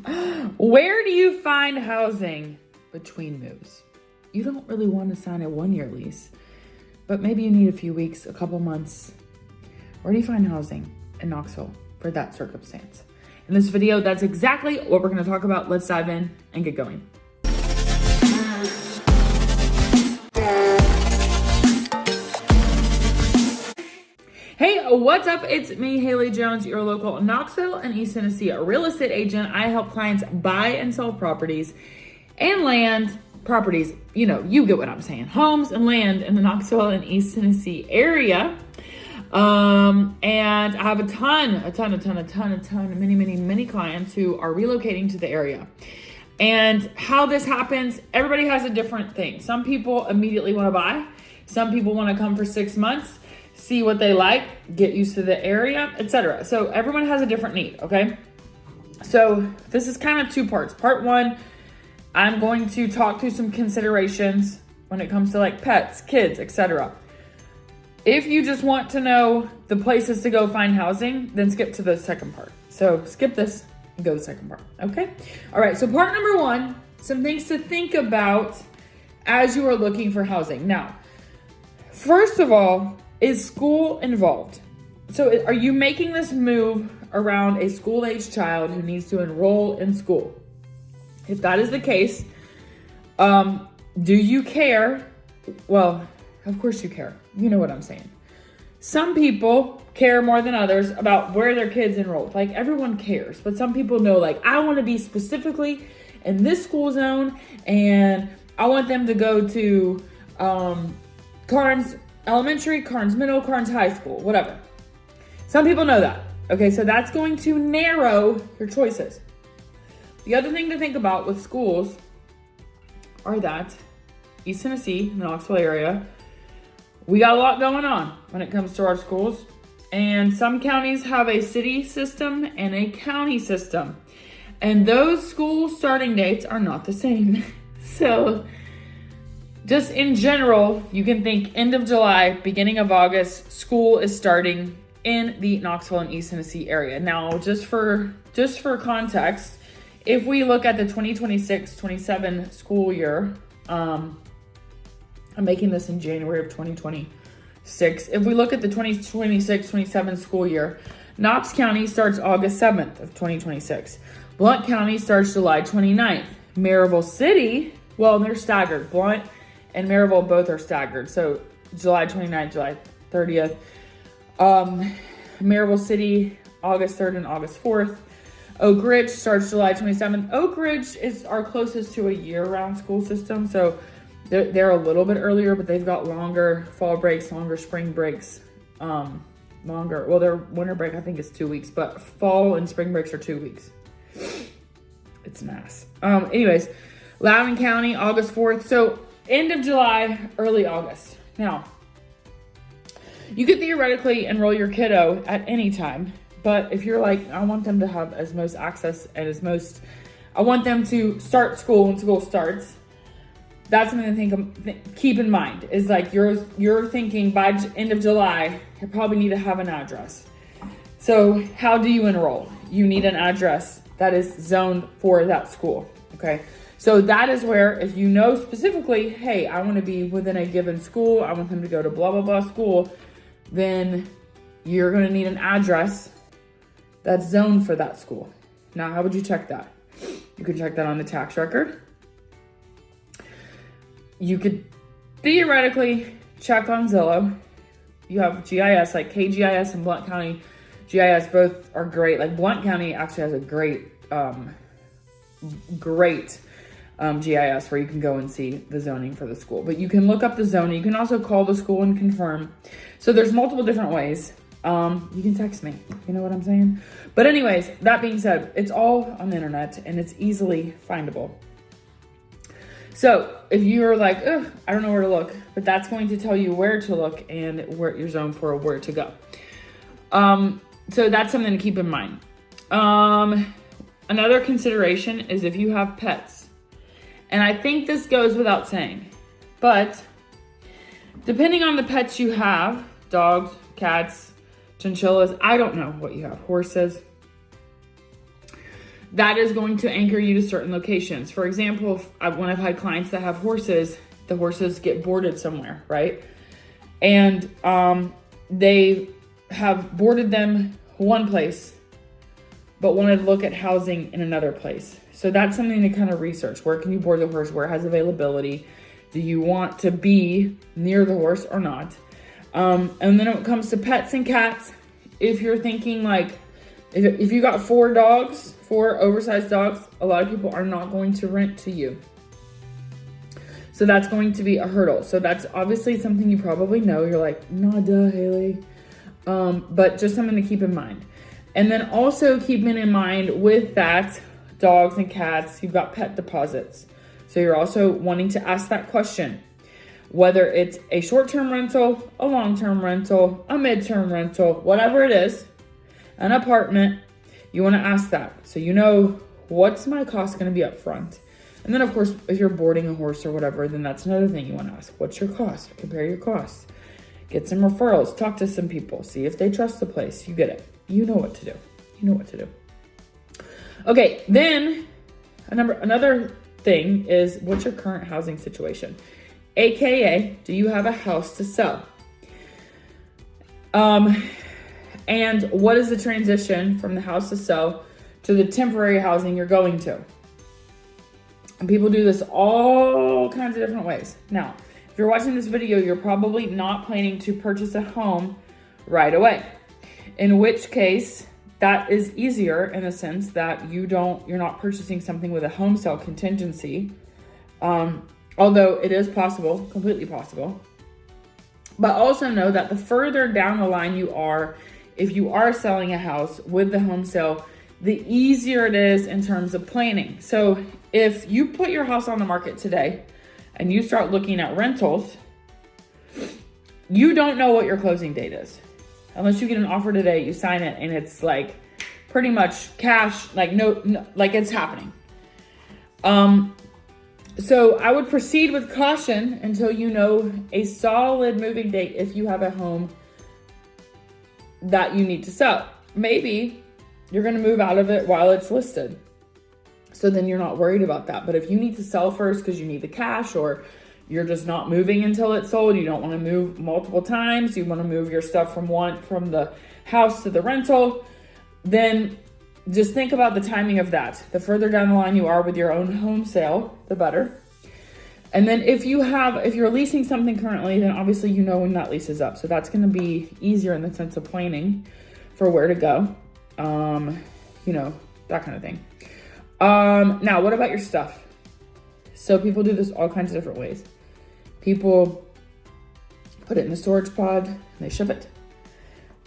Where do you find housing between moves? You don't really want to sign a 1-year lease, but maybe you need a few weeks, a couple months. Where do you find housing in Knoxville for that circumstance? In this video, that's exactly what we're going to talk about. Let's dive in and get going. Hey, what's up? It's me, Haley Jones, your local Knoxville and East Tennessee real estate agent. I help clients buy and sell properties and land properties. You know, you get what I'm saying. Homes and land in the Knoxville and East Tennessee area. And I have a ton, many clients who are relocating to the area. And how this happens, everybody has a different thing. Some people immediately want to buy. Some people want to come for 6 months, see what they like, get used to the area, etc. So everyone has a different need, okay? So this is kind of two parts. Part one, I'm going to talk through some considerations when it comes to like pets, kids, etc. If you just want to know the places to go find housing, then skip to the second part. So skip this and go to the second part, okay? All right, so part number one, some things to think about as you are looking for housing. Now, first of all, is school involved? So are you making this move around a school-age child who needs to enroll in school? If that is the case, do you care? Well, of course you care. You know what I'm saying. Some people care more than others about where their kids enrolled. Like everyone cares, but some people know like, I want to be specifically in this school zone and I want them to go to Carnes Elementary, Carnes Middle, Carnes High School, whatever. Some people know that. Okay, so that's going to narrow your choices. The other thing to think about with schools are that East Tennessee, the Knoxville area, we got a lot going on when it comes to our schools. And some counties have a city system and a county system. And those school starting dates are not the same. So just in general, you can think end of July, beginning of August, school is starting in the Knoxville and East Tennessee area. Now, just for context, if we look at the 2026-27 school year, I'm making this in January of 2026. If we look at the 2026-27 school year, Knox County starts August 7th of 2026. Blount County starts July 29th. Maryville City, well, they're staggered. Blount and Maryville both are staggered. So July 29th, July 30th. Maryville City, August 3rd and August 4th. Oak Ridge starts July 27th. Oak Ridge is our closest to a year-round school system. So they're a little bit earlier, but they've got longer fall breaks, longer spring breaks, well, their winter break, I think, is 2 weeks, but fall and spring breaks are 2 weeks. It's nice. Anyways, Loudoun County, August 4th. So end of July, early August. Now, you could theoretically enroll your kiddo at any time, but if you're like, I want them to have as most access and I want them to start school when school starts, that's something to keep in mind is like you're thinking by end of July, you probably need to have an address. So how do you enroll? You need an address that is zoned for that school, okay? So that is where if you know specifically, hey, I want to be within a given school, I want them to go to blah, blah, blah school, then you're going to need an address that's zoned for that school. Now, how would you check that? You could check that on the tax record. You could theoretically check on Zillow. You have GIS, like KGIS and Blount County GIS, both are great. Like Blount County actually has a great GIS where you can go and see the zoning for the school. But you can look up the zoning. You can also call the school and confirm. So there's multiple different ways. You can text me. You know what I'm saying? But anyways, that being said, it's all on the internet and it's easily findable. So if you're like, ugh, I don't know where to look, but that's going to tell you where to look and where your zone for where to go. So that's something to keep in mind. Another consideration is if you have pets. And I think this goes without saying, but depending on the pets you have, dogs, cats, chinchillas, I don't know what you have, horses. that is going to anchor you to certain locations. For example, when I've had clients that have horses, the horses get boarded somewhere, right? And they have boarded them one place, but wanted to look at housing in another place. So that's something to kind of research. Where can you board the horse? Where it has availability? Do you want to be near the horse or not? And then when it comes to pets and cats, if you're thinking like, if you got 4 dogs, 4 oversized dogs, a lot of people are not going to rent to you. So that's going to be a hurdle. So that's obviously something you probably know. You're like, nah, duh, Haley. But just something to keep in mind. And then also keeping in mind with that, dogs and cats, you've got pet deposits. So you're also wanting to ask that question, whether it's a short-term rental, a long-term rental, a mid-term rental, whatever it is, an apartment, you want to ask that. So you know, what's my cost going to be up front? And then of course, if you're boarding a horse or whatever, then that's another thing you want to ask. What's your cost? Compare your costs. Get some referrals. Talk to some people. See if they trust the place. You get it. You know what to do. You know what to do. Okay, then another thing is, what's your current housing situation? AKA, do you have a house to sell? And what is the transition from the house to sell to the temporary housing you're going to? And people do this all kinds of different ways. Now, if you're watching this video, you're probably not planning to purchase a home right away. In which case, that is easier in the sense that you're not purchasing something with a home sale contingency. Although it is possible, completely possible. But also know that the further down the line you are, if you are selling a house with the home sale, the easier it is in terms of planning. So if you put your house on the market today and you start looking at rentals, you don't know what your closing date is. Unless you get an offer today, you sign it, and it's like pretty much cash, like no like it's happening. So I would proceed with caution until you know a solid moving date if you have a home that you need to sell. Maybe you're going to move out of it while it's listed. So then you're not worried about that. But if you need to sell first because you need the cash, or you're just not moving until it's sold, you don't want to move multiple times, you want to move your stuff from the house to the rental, then just think about the timing of that. The further down the line you are with your own home sale, the better. And then if you're leasing something currently, then obviously you know when that lease is up. So that's going to be easier in the sense of planning for where to go. That kind of thing. Now, what about your stuff? So people do this all kinds of different ways. People put it in the storage pod and they ship it.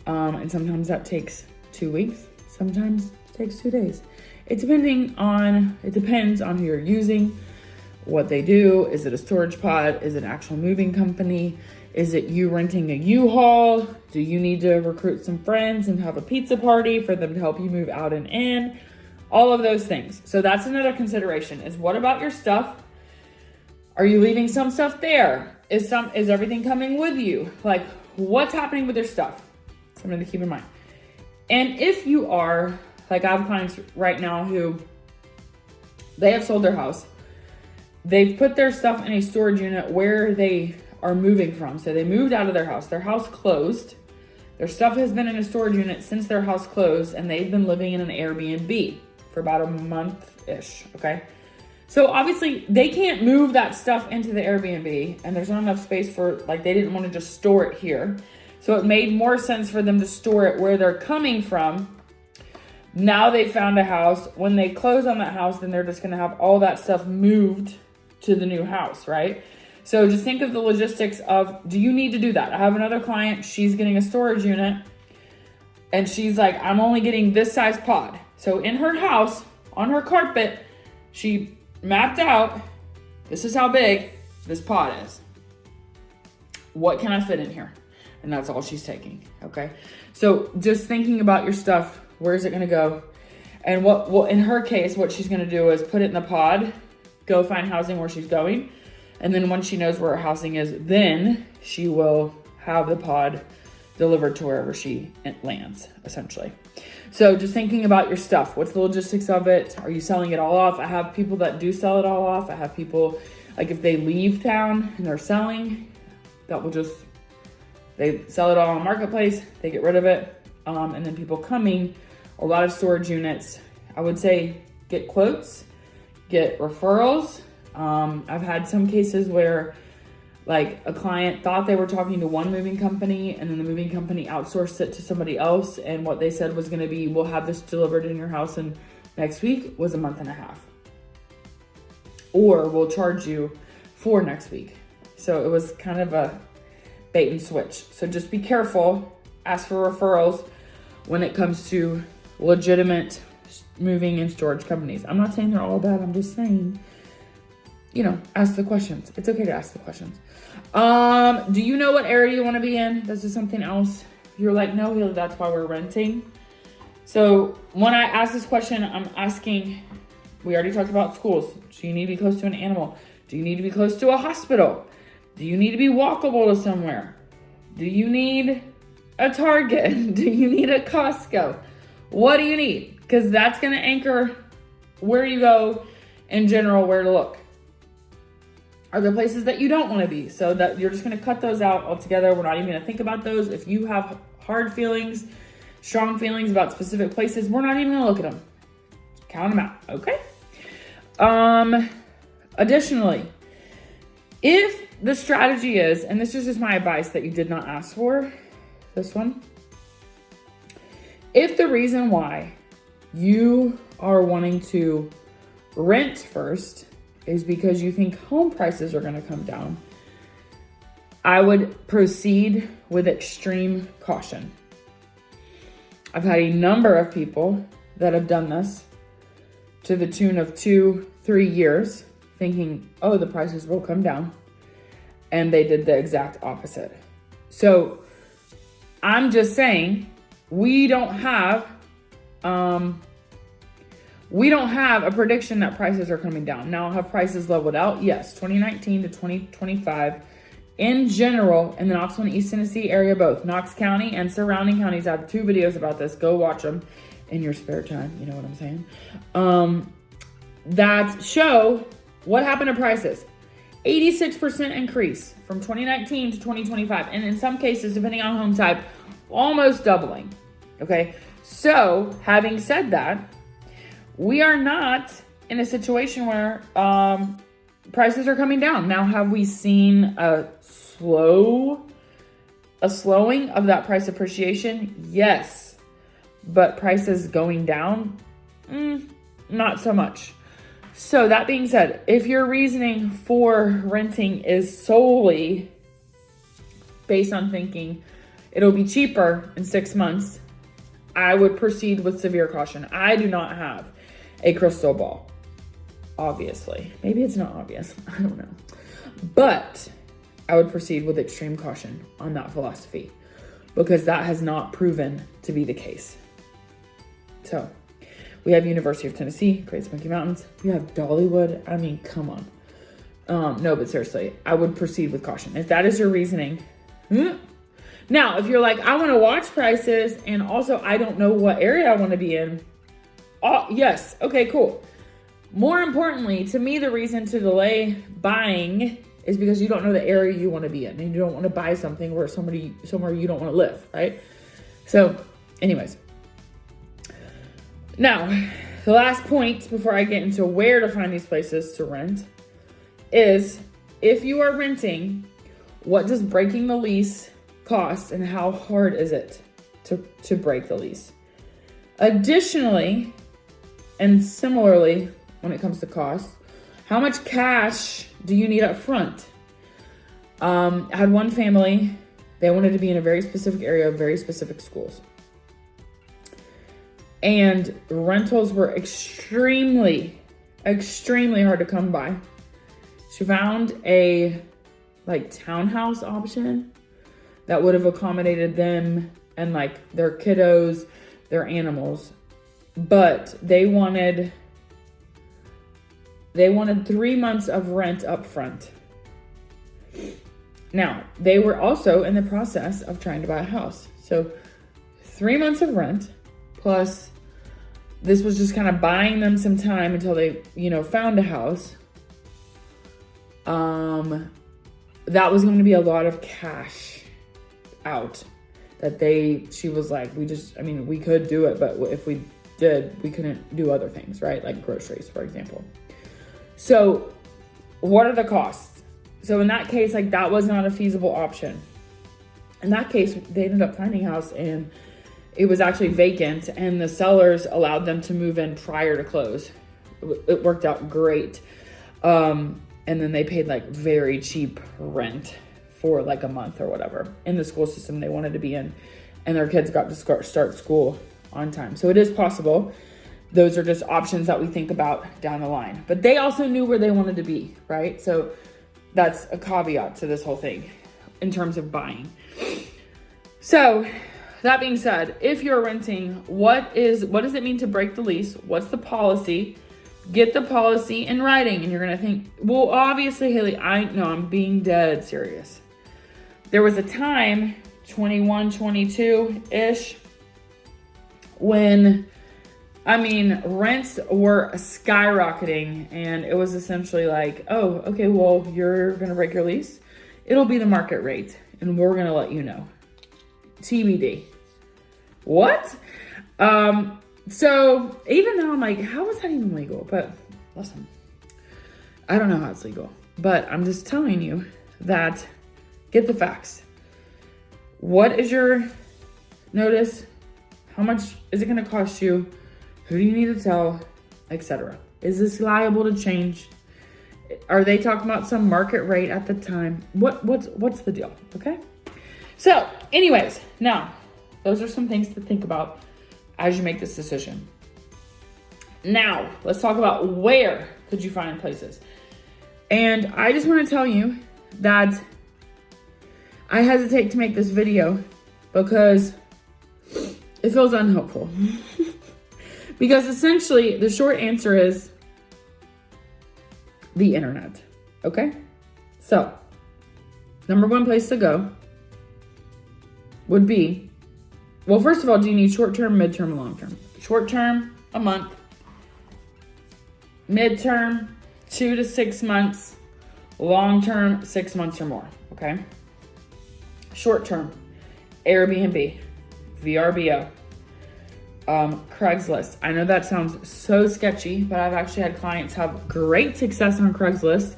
And sometimes that takes 2 weeks. Sometimes it takes 2 days. It depends on who you're using, what they do. Is it a storage pod? Is it an actual moving company? Is it you renting a U-Haul? Do you need to recruit some friends and have a pizza party for them to help you move out and in? All of those things. So that's another consideration, is what about your stuff? Are you leaving some stuff there? Is everything coming with you? Like, what's happening with your stuff? Something to keep in mind. And if you are, like, I have clients right now who, they have sold their house. They've put their stuff in a storage unit where they are moving from. So they moved out of their house closed. Their stuff has been in a storage unit since their house closed, and they've been living in an Airbnb for about a month-ish, okay? So obviously they can't move that stuff into the Airbnb, and there's not enough space for, like, they didn't want to just store it here. So it made more sense for them to store it where they're coming from. Now they found a house. When they close on that house, then they're just going to have all that stuff moved to the new house, right? So just think of the logistics of, do you need to do that? I have another client, she's getting a storage unit, and she's like, I'm only getting this size pod. So in her house, on her carpet, she mapped out, this is how big this pod is. What can I fit in here? And that's all she's taking, okay? So just thinking about your stuff, where is it gonna go? And what in her case, what she's gonna do is put it in the pod, go find housing where she's going, and then once she knows where her housing is, then she will have the pod delivered to wherever she lands, essentially. So just thinking about your stuff. What's the logistics of it? Are you selling it all off? I have people that do sell it all off. I have people, like if they leave town and they're selling, that will just, they sell it all on Marketplace, they get rid of it. And then people coming, a lot of storage units. I would say get quotes, get referrals. I've had some cases where like a client thought they were talking to one moving company and then the moving company outsourced it to somebody else. And what they said was going to be, we'll have this delivered in your house in next week, was a month and a half. Or we'll charge you for next week. So it was kind of a bait and switch. So just be careful, ask for referrals when it comes to legitimate moving and storage companies. I'm not saying they're all bad. I'm just saying, you know, ask the questions. It's okay to ask the questions. Do you know what area you want to be in? This is something else. You're like, no, that's why we're renting. So when I ask this question, I'm asking, we already talked about schools. Do you need to be close to an animal? Do you need to be close to a hospital? Do you need to be walkable to somewhere? Do you need a Target? Do you need a Costco? What do you need? Because that's going to anchor where you go in general, where to look. Are there places that you don't want to be? So that you're just going to cut those out altogether. We're not even going to think about those. If you have hard feelings, strong feelings about specific places, we're not even going to look at them. Count them out, okay? Additionally, if the strategy is, and this is just my advice that you did not ask for, this one. If the reason why you are wanting to rent first is because you think home prices are going to come down, I would proceed with extreme caution. I've had a number of people that have done this to the tune of 2-3 years, thinking, oh, the prices will come down. And they did the exact opposite. So I'm just saying, we don't have a prediction that prices are coming down. Now, have prices leveled out? Yes, 2019 to 2025 in general in the Knoxville and East Tennessee area, both Knox County and surrounding counties. I have 2 videos about this. Go watch them in your spare time. You know what I'm saying? That show what happened to prices. 86% increase from 2019 to 2025. And in some cases, depending on home type, almost doubling. Okay. So having said that, we are not in a situation where prices are coming down. Now, have we seen a slowing of that price appreciation? Yes. But prices going down? Not so much. So that being said, if your reasoning for renting is solely based on thinking it'll be cheaper in 6 months, I would proceed with severe caution. I do not have a crystal ball, obviously. Maybe it's not obvious. I don't know. But I would proceed with extreme caution on that philosophy because that has not proven to be the case. So we have University of Tennessee, Great Smoky Mountains. We have Dollywood. I mean, come on. No, but seriously, I would proceed with caution. If that is your reasoning. Now, if you're like, I want to watch prices and also I don't know what area I want to be in. Oh, yes. Okay, cool. More importantly, to me, the reason to delay buying is because you don't know the area you want to be in and you don't want to buy something where somewhere you don't want to live, right? So anyways, now the last point before I get into where to find these places to rent is if you are renting, what does breaking the lease cost and how hard is it to break the lease? Additionally, and similarly, when it comes to cost, how much cash do you need up front? I had one family, they wanted to be in a very specific area, very specific schools. And rentals were extremely hard to come by. She found a townhouse option that would have accommodated them and their kiddos, their animals. But they wanted 3 months of rent up front. Now, they were also in the process of trying to buy a house. So 3 months of rent, plus this was just kind of buying them some time until they, found a house. That was going to be a lot of cash out that she was like, we could do it, but if we did, we couldn't do other things, right? Like groceries, for example. So what are the costs? So in that case, like that was not a feasible option. In that case, they ended up finding a house and it was actually vacant and the sellers allowed them to move in prior to close. It worked out great. And then they paid like very cheap rent for like a month or whatever in the school system they wanted to be in. And their kids got to start school on time. So it is possible. Those are just options that we think about down the line. But they also knew where they wanted to be, right? So that's a caveat to this whole thing in terms of buying. So that being said, if you're renting, what does it mean to break the lease? What's the policy? Get the policy in writing. And you're going to think, well, obviously, Haley, I know I'm being dead serious. There was a time, 21, 22-ish, when, rents were skyrocketing. And it was essentially like, oh, okay, well, you're going to break your lease. It'll be the market rate. And we're going to let you know. TBD. What? So even though I'm like, how is that even legal? But listen, I don't know how it's legal, but I'm just telling you that get the facts. What is your notice? How much is it going to cost you? Who do you need to tell, etc.? Is this liable to change? Are they talking about some market rate at the time? What's the deal? Okay. So anyways, now those are some things to think about as you make this decision. Now, let's talk about where could you find places. And I just want to tell you that I hesitate to make this video because it feels unhelpful. Because essentially, the short answer is the internet. Okay? So, number one place to go would be, well, first of all, do you need short-term, mid-term, and long-term? Short-term, a month. Mid-term, 2 to 6 months. Long-term, 6 months or more, okay? Short-term, Airbnb, VRBO, Craigslist. I know that sounds so sketchy, but I've actually had clients have great success on Craigslist.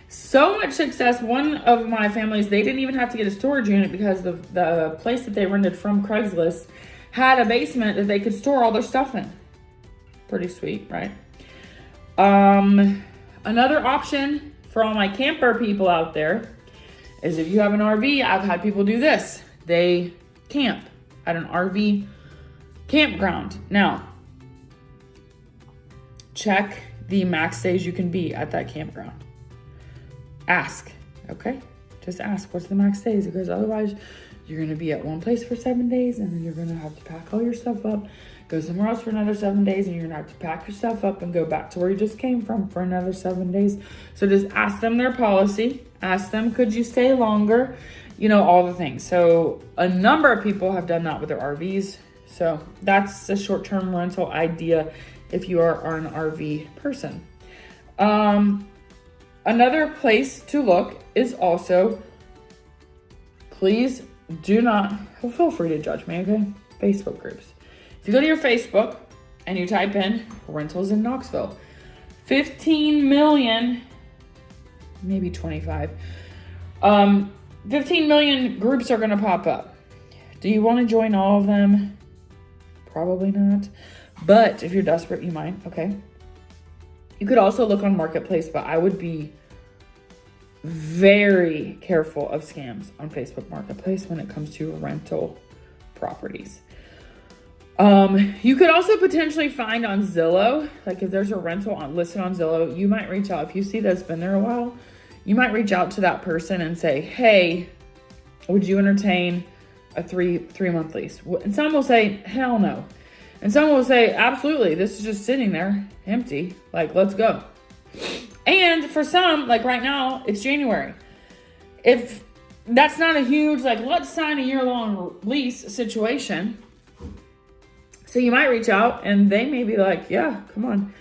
So much success. One of my families, they didn't even have to get a storage unit because the place that they rented from Craigslist had a basement that they could store all their stuff in. Pretty sweet, right? Another option for all my camper people out there is if you have an RV, I've had people do this. They camp at an RV campground. Now, check the max days you can be at that campground. Ask, okay? Just ask, what's the max days? Because otherwise, you're going to be at one place for 7 days, and then you're going to have to pack all your stuff up, go somewhere else for another 7 days, and you're going to have to pack your stuff up and go back to where you just came from for another 7 days. So just ask them their policy. Ask them, could you stay longer? All the things. So a number of people have done that with their RVs. So that's a short-term rental idea if you are an RV person. Another place to look is also, please do not, feel free to judge me, okay? Facebook groups. If you go to your Facebook and you type in rentals in Knoxville, 15 million, maybe 25, 15 million groups are going to pop up. Do you want to join all of them? Probably not. But if you're desperate, you might, okay? You could also look on Marketplace, but I would be very careful of scams on Facebook Marketplace when it comes to rental properties. You could also potentially find on Zillow, like if there's a rental listed on Zillow, you might reach out. If you see that's been there a while, you might reach out to that person and say, hey, would you entertain a three-month lease? And some will say, hell no. And some will say, absolutely, this is just sitting there empty. Like, let's go. And for some, like right now, it's January. If that's not a huge, like, let's sign a year-long lease situation. So you might reach out and they may be like, yeah, come on.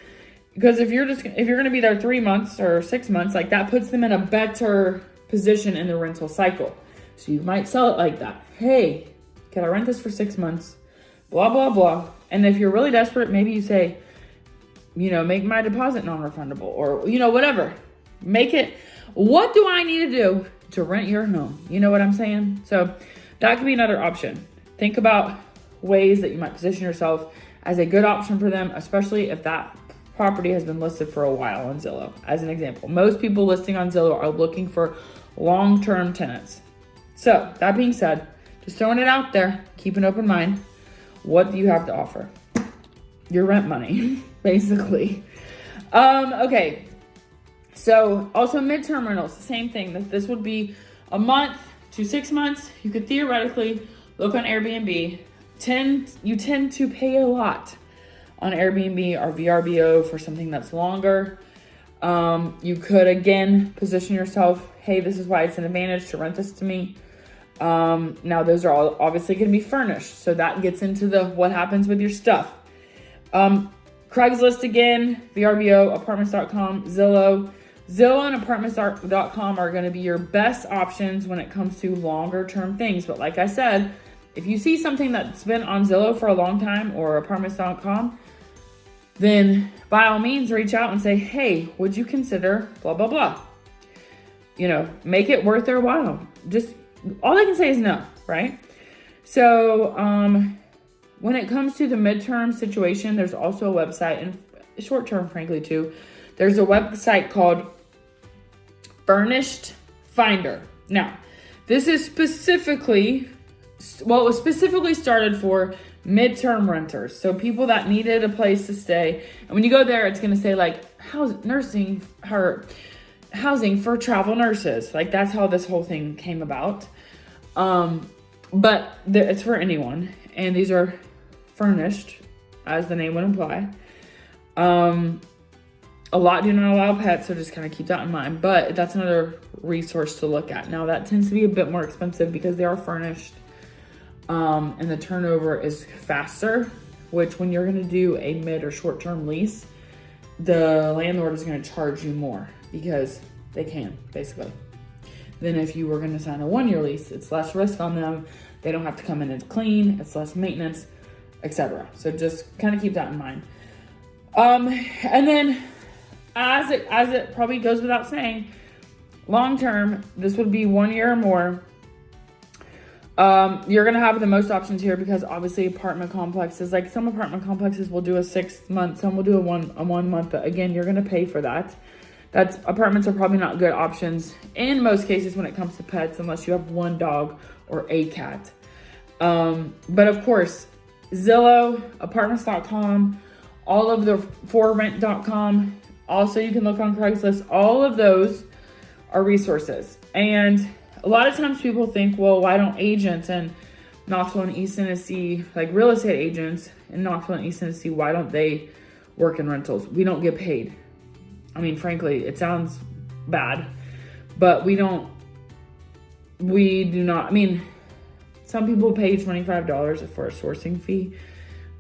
Because if you're going to be there 3 months or 6 months, like that puts them in a better position in the rental cycle. So you might sell it like that. Hey, can I rent this for 6 months? Blah, blah, blah. And if you're really desperate, maybe you say, make my deposit non-refundable, or, whatever. Make it, what do I need to do to rent your home? You know what I'm saying? So that could be another option. Think about ways that you might position yourself as a good option for them, especially if that property has been listed for a while on Zillow. As an example, most people listing on Zillow are looking for long-term tenants. So that being said, just throwing it out there, keep an open mind. What do you have to offer? Your rent money, basically. Okay. So also midterm rentals, the same thing. This would be a month to 6 months. You could theoretically look on Airbnb. You tend to pay a lot on Airbnb or VRBO for something that's longer. You could, again, position yourself, hey, this is why it's an advantage to rent this to me. Now, those are all obviously going to be furnished. So that gets into what happens with your stuff. Craigslist again, VRBO, apartments.com, Zillow. Zillow and apartments.com are going to be your best options when it comes to longer term things. But like I said, if you see something that's been on Zillow for a long time or apartments.com, then by all means reach out and say, hey, would you consider blah, blah, blah. Make it worth their while. Just all I can say is no, right? So when it comes to the midterm situation, there's also a website, and short term, frankly, too. There's a website called Furnished Finder. Now, this is it was specifically started for midterm renters. So people that needed a place to stay. And when you go there, it's going to say like housing for travel nurses. Like that's how this whole thing came about. But it's for anyone. And these are furnished, as the name would imply. A lot do not allow pets, so just kind of keep that in mind. But that's another resource to look at. Now, that tends to be a bit more expensive because they are furnished. And the turnover is faster, which when you're going to do a mid or short-term lease, the landlord is going to charge you more because they can, basically. Then if you were going to sign a 1-year lease, it's less risk on them. They don't have to come in and clean. It's less maintenance, etc. So just kind of keep that in mind. And then as it probably goes without saying, long term, this would be 1 year or more. You're going to have the most options here because obviously apartment complexes, like some apartment complexes will do a 6 month, some will do a one month, but again, you're going to pay for that. Apartments are probably not good options in most cases when it comes to pets, unless you have one dog or a cat. But of course, Zillow, apartments.com, all of the forrent.com. Also, you can look on Craigslist. All of those are resources. And a lot of times people think, well, why don't agents in Knoxville and East Tennessee, like real estate agents in Knoxville and East Tennessee, why don't they work in rentals? We don't get paid. I mean, frankly, it sounds bad, but we do not. I mean, some people pay $25 for a sourcing fee.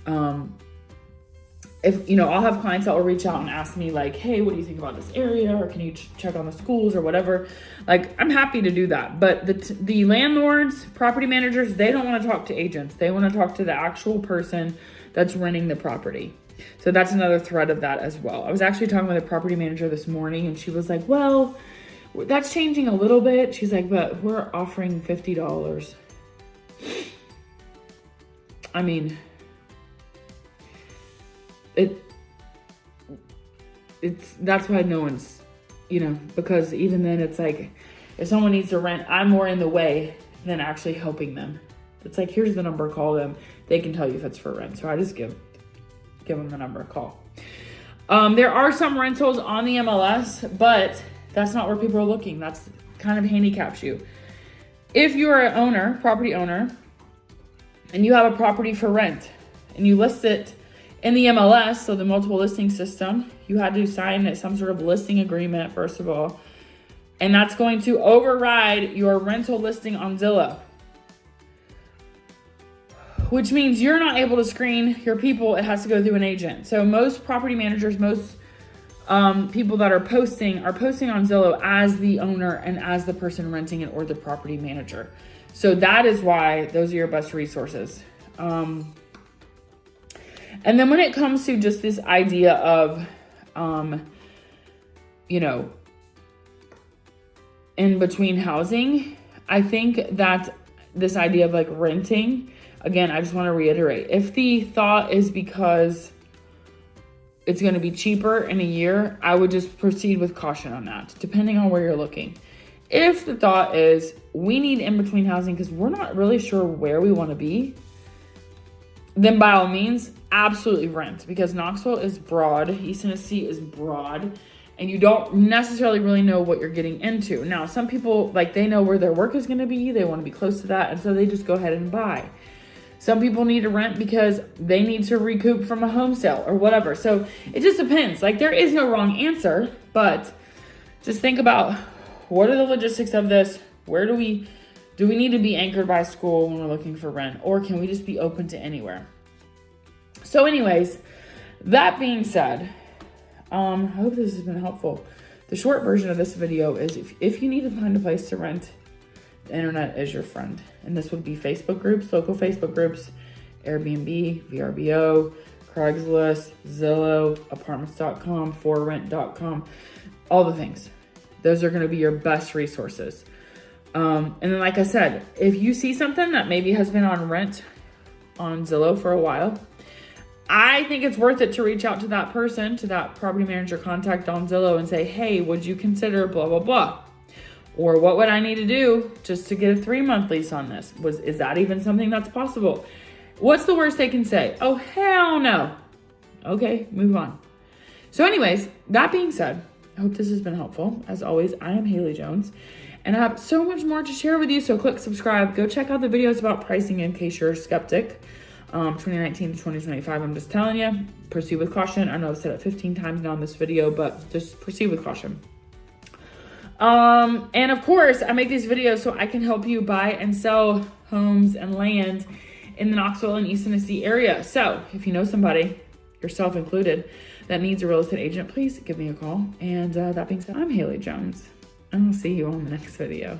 I'll have clients that will reach out and ask me like, hey, what do you think about this area? Or can you check on the schools or whatever? Like, I'm happy to do that. But the landlords, property managers, they don't want to talk to agents. They want to talk to the actual person that's renting the property. So that's another thread of that as well. I was actually talking with a property manager this morning and she was like, well, that's changing a little bit. She's like, but we're offering $50. I mean, that's why no one's, because even then it's like, if someone needs to rent, I'm more in the way than actually helping them. It's like, here's the number, call them. They can tell you if it's for rent. So I just give them the number, call. There are some rentals on the MLS, but that's not where people are looking. That's kind of handicaps you. If you're an owner, property owner, and you have a property for rent and you list it in the MLS, so the multiple listing system, you had to sign some sort of listing agreement, first of all. And that's going to override your rental listing on Zillow, which means you're not able to screen your people. It has to go through an agent. So most property managers, most people that are posting on Zillow as the owner and as the person renting it or the property manager. So that is why those are your best resources. And then when it comes to just this idea of, in between housing, I think that this idea of like renting, again, I just want to reiterate, if the thought is because it's going to be cheaper in a year, I would just proceed with caution on that, depending on where you're looking. If the thought is we need in-between housing because we're not really sure where we want to be, then by all means, absolutely rent, because Knoxville is broad, East Tennessee is broad, and you don't necessarily really know what you're getting into. Now, some people, like, they know where their work is going to be, they want to be close to that, and so they just go ahead and buy. Some people need to rent because they need to recoup from a home sale or whatever. So it just depends. Like, there is no wrong answer, but just think about, what are the logistics of this? Do we need to be anchored by school when we're looking for rent, or can we just be open to anywhere? So anyways, that being said, I hope this has been helpful. The short version of this video is if you need to find a place to rent, the internet is your friend. And this would be Facebook groups, local Facebook groups, Airbnb, VRBO, Craigslist, Zillow, apartments.com, forrent.com, all the things. Those are going to be your best resources. And then, like I said, if you see something that maybe has been on rent on Zillow for a while, I think it's worth it to reach out to that person, to that property manager contact on Zillow and say, hey, would you consider blah, blah, blah? Or what would I need to do just to get a 3-month lease on this? Is that even something that's possible? What's the worst they can say? Oh, hell no. Okay, move on. So anyways, that being said, I hope this has been helpful. As always, I am Haley Jones, and I have so much more to share with you. So click subscribe. Go check out the videos about pricing in case you're a skeptic. 2019 to 2025, I'm just telling you, proceed with caution. I know I've said it 15 times now in this video, but just proceed with caution. And of course, I make these videos so I can help you buy and sell homes and land in the Knoxville and East Tennessee area. So if you know somebody, yourself included, that needs a real estate agent, please give me a call. And that being said, I'm Haley Jones, and I'll see you on the next video.